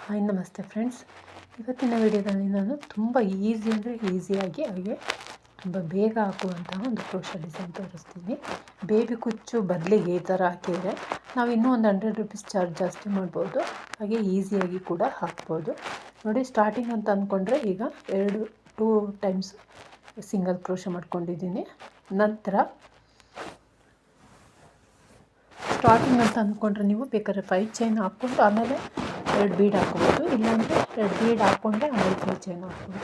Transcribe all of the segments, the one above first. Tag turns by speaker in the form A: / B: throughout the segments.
A: Hi ನಮಸ್ತೆ friends. ಇವತ್ತಿನ ವಿಡಿಯೋದಲ್ಲಿ ನಾನು ತುಂಬ ಈಸಿ ಅಂದರೆ ಈಸಿಯಾಗಿ ಹಾಗೆ ತುಂಬ ಬೇಗ ಹಾಕುವಂತಹ ಒಂದು ಕ್ರೋಶಾ ಡಿಸೈನ್ ತೋರಿಸ್ತೀನಿ. ಬೇಬಿ ಕುಚ್ಚು ಬದಲಿಗೆ ಈ ಥರ ಹಾಕಿದರೆ ನಾವು ಇನ್ನೂ ಒಂದು 100 ರೂಪೀಸ್ ಚಾರ್ಜ್ ಜಾಸ್ತಿ ಮಾಡ್ಬೋದು, ಹಾಗೆ ಈಸಿಯಾಗಿ ಕೂಡ ಹಾಕ್ಬೋದು. ನೋಡಿ, ಸ್ಟಾರ್ಟಿಂಗ್ ಅಂತ ಅಂದ್ಕೊಂಡ್ರೆ ಈಗ 2 ಟೈಮ್ಸ್ ಸಿಂಗಲ್ ಕ್ರೋಶಾ ಮಾಡ್ಕೊಂಡಿದ್ದೀನಿ. ನಂತರ ಸ್ಟಾರ್ಟಿಂಗ್ ಅಂತ ಅಂದ್ಕೊಂಡ್ರೆ ನೀವು ಬೇಕಾದ್ರೆ 5 ಚೈನ್ ಹಾಕ್ಕೊಂಡು ಆಮೇಲೆ 2 ಬೀಡ್ ಹಾಕ್ಬೋದು, ಇಲ್ಲಾಂದರೆ 2 ಬೀಡ್ ಹಾಕ್ಕೊಂಡ್ರೆ ಆಮೇಲೆ 5 ಚೈನ್ ಹಾಕ್ಬೋದು.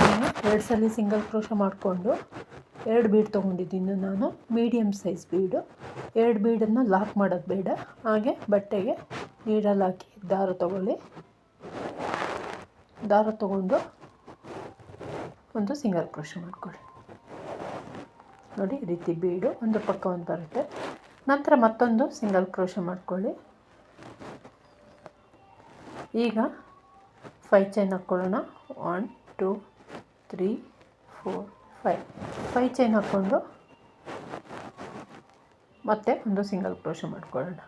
A: ನಾನು 2 ಸಲ ಸಿಂಗಲ್ ಕ್ರೋಶಾ ಮಾಡಿಕೊಂಡು 2 ಬೀಡ್ ತೊಗೊಂಡಿದ್ದೀನಿ. ನಾನು ಮೀಡಿಯಮ್ ಸೈಜ್ ಬೀಡು. 2 ಬೀಡನ್ನು ಲಾಕ್ ಮಾಡೋದು ಬೇಡ, ಹಾಗೆ ಬಟ್ಟೆಗೆ ನೀಡಲ್ ಹಾಕಿ ದಾರ ತೊಗೊಳ್ಳಿ. ದಾರ ತೊಗೊಂಡು ಒಂದು ಸಿಂಗಲ್ ಕ್ರೋಶಾ ಮಾಡ್ಕೊಳ್ಳಿ. ನೋಡಿ, ಈ ರೀತಿ ಬೀಡು ಒಂದು ಪಕ್ಕ ಒಂದು ಬರುತ್ತೆ. ನಂತರ ಮತ್ತೊಂದು ಸಿಂಗಲ್ ಕ್ರೋಶಾ ಮಾಡ್ಕೊಳ್ಳಿ. ಈಗ 5 ಚೈನ್ ಹಾಕ್ಕೊಳ್ಳೋಣ. 1 2 3 4 5 ಚೈನ್ ಹಾಕ್ಕೊಂಡು ಮತ್ತೆ ಒಂದು ಸಿಂಗಲ್ ಕ್ರೋಶಾ ಮಾಡ್ಕೊಳ್ಳೋಣ.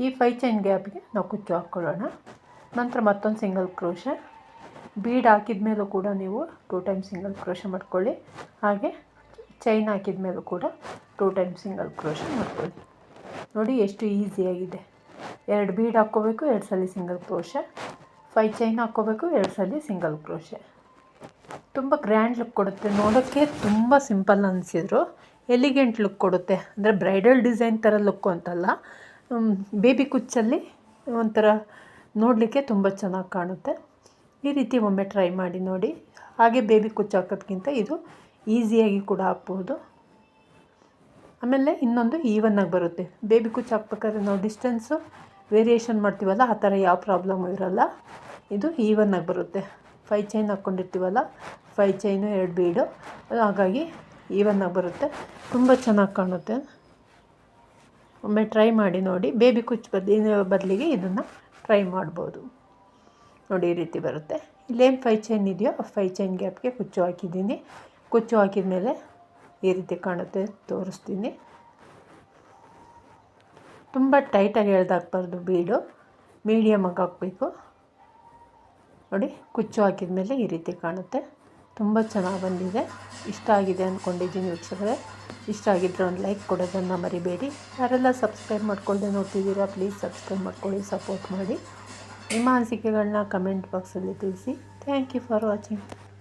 A: ಈ 5 ಚೈನ್ ಗ್ಯಾಪ್ಗೆ ನಾವು ಕುಚ್ಚು ಹಾಕ್ಕೊಳ್ಳೋಣ. ನಂತರ ಮತ್ತೊಂದು ಸಿಂಗಲ್ ಕ್ರೋಶಾ. ಬೀಡ್ ಹಾಕಿದ ಮೇಲೂ ಕೂಡ ನೀವು 2 ಟೈಮ್ ಸಿಂಗಲ್ ಕ್ರೋಶಾ ಮಾಡ್ಕೊಳ್ಳಿ, ಹಾಗೆ ಚೈನ್ ಹಾಕಿದ ಮೇಲೂ ಕೂಡ 2 ಟೈಮ್ ಸಿಂಗಲ್ ಕ್ರೋಶಾ ಮಾಡ್ಕೊಳ್ಳಿ. ನೋಡಿ ಎಷ್ಟು ಈಸಿಯಾಗಿದೆ. 2 ಬೀಡ್ ಹಾಕ್ಕೋಬೇಕು, 2 ಸಲ ಸಿಂಗಲ್ ಕ್ರೋಶಾ, 5 ಚೈನ್ ಹಾಕ್ಕೋಬೇಕು, 2 ಸಲ ಸಿಂಗಲ್ ಕ್ರೋಶಾ. ತುಂಬ ಗ್ರ್ಯಾಂಡ್ ಲುಕ್ ಕೊಡುತ್ತೆ. ನೋಡೋಕ್ಕೆ ತುಂಬ ಸಿಂಪಲ್ ಅನಿಸಿದ್ರು ಎಲಿಗೆಂಟ್ ಲುಕ್ ಕೊಡುತ್ತೆ. ಅಂದರೆ ಬ್ರೈಡಲ್ ಡಿಸೈನ್ ಥರ ಲುಕ್ಕು ಅಂತಲ್ಲ, ಬೇಬಿ ಕುಚ್ಚಲ್ಲಿ ಒಂಥರ ನೋಡಲಿಕ್ಕೆ ತುಂಬ ಚೆನ್ನಾಗಿ ಕಾಣುತ್ತೆ. ಈ ರೀತಿ ಒಮ್ಮೆ ಟ್ರೈ ಮಾಡಿ ನೋಡಿ. ಹಾಗೆ ಬೇಬಿ ಕುಚ್ಚು ಹಾಕೋದ್ಕಿಂತ ಇದು ಈಸಿಯಾಗಿ ಕೂಡ ಹಾಕ್ಬೋದು. ಆಮೇಲೆ ಇನ್ನೊಂದು ಈವನ್ನಾಗಿ ಬರುತ್ತೆ. ಬೇಬಿ ಕುಚ್ಚು ಹಾಕ್ಬೇಕಾದ್ರೆ ನಾವು ಡಿಸ್ಟೆನ್ಸು ವೇರಿಯೇಷನ್ ಮಾಡ್ತೀವಲ್ಲ, ಆ ಥರ ಯಾವ ಪ್ರಾಬ್ಲಮ್ಮು ಇರೋಲ್ಲ. ಇದು ಈವನ್ನಾಗಿ ಬರುತ್ತೆ. 5 ಚೈನ್ ಹಾಕ್ಕೊಂಡಿರ್ತೀವಲ್ಲ, 5 ಚೈನು 2 ಬೀಡು, ಹಾಗಾಗಿ ಈವನ್ನಾಗಿ ಬರುತ್ತೆ. ತುಂಬ ಚೆನ್ನಾಗಿ ಕಾಣುತ್ತೆ. ಒಮ್ಮೆ ಟ್ರೈ ಮಾಡಿ ನೋಡಿ. ಬೇಬಿ ಕುಚ್ಚು ಬದಲಿಗೆ ಇದನ್ನು ಟ್ರೈ ಮಾಡ್ಬೋದು. ನೋಡಿ, ಈ ರೀತಿ ಬರುತ್ತೆ. ಇಲ್ಲೇನು 5 ಚೈನ್ ಇದೆಯೋ ಆ 5 ಚೈನ್ ಗ್ಯಾಪ್ಗೆ ಕುಚ್ಚು ಹಾಕಿದ್ದೀನಿ. ಕುಚ್ಚು ಹಾಕಿದ ಮೇಲೆ ಈ ರೀತಿ ಕಾಣುತ್ತೆ, ತೋರಿಸ್ತೀನಿ. ತುಂಬ ಟೈಟಾಗಿ ಎಳ್ದಾಕ್ಬಾರ್ದು, ಬೀಡು ಮೀಡಿಯಮಾಗಿ ಹಾಕಬೇಕು. ನೋಡಿ, ಕುಚ್ಚು ಹಾಕಿದ ಮೇಲೆ ಈ ರೀತಿ ಕಾಣುತ್ತೆ. ತುಂಬ ಚೆನ್ನಾಗಿ ಬಂದಿದೆ. ಇಷ್ಟ ಆಗಿದೆ ಅಂದ್ಕೊಂಡಿದ್ದೀನಿ ವೀಕ್ಷಕರೇ. ಇಷ್ಟ ಆಗಿದ್ದರೆ ಒಂದು ಲೈಕ್ ಕೊಡೋದನ್ನು ಮರಿಬೇಡಿ. ಯಾರೆಲ್ಲ ಸಬ್ಸ್ಕ್ರೈಬ್ ಮಾಡ್ಕೊಳ್ಳದೆ ನೋಡ್ತಿದ್ದೀರಾ, ಪ್ಲೀಸ್ ಸಬ್ಸ್ಕ್ರೈಬ್ ಮಾಡ್ಕೊಳ್ಳಿ, ಸಪೋರ್ಟ್ ಮಾಡಿ. ನಿಮ್ಮ ಅನಿಸಿಕೆಗಳನ್ನ ಕಮೆಂಟ್ ಬಾಕ್ಸಲ್ಲಿ ತಿಳಿಸಿ. Thank you for watching.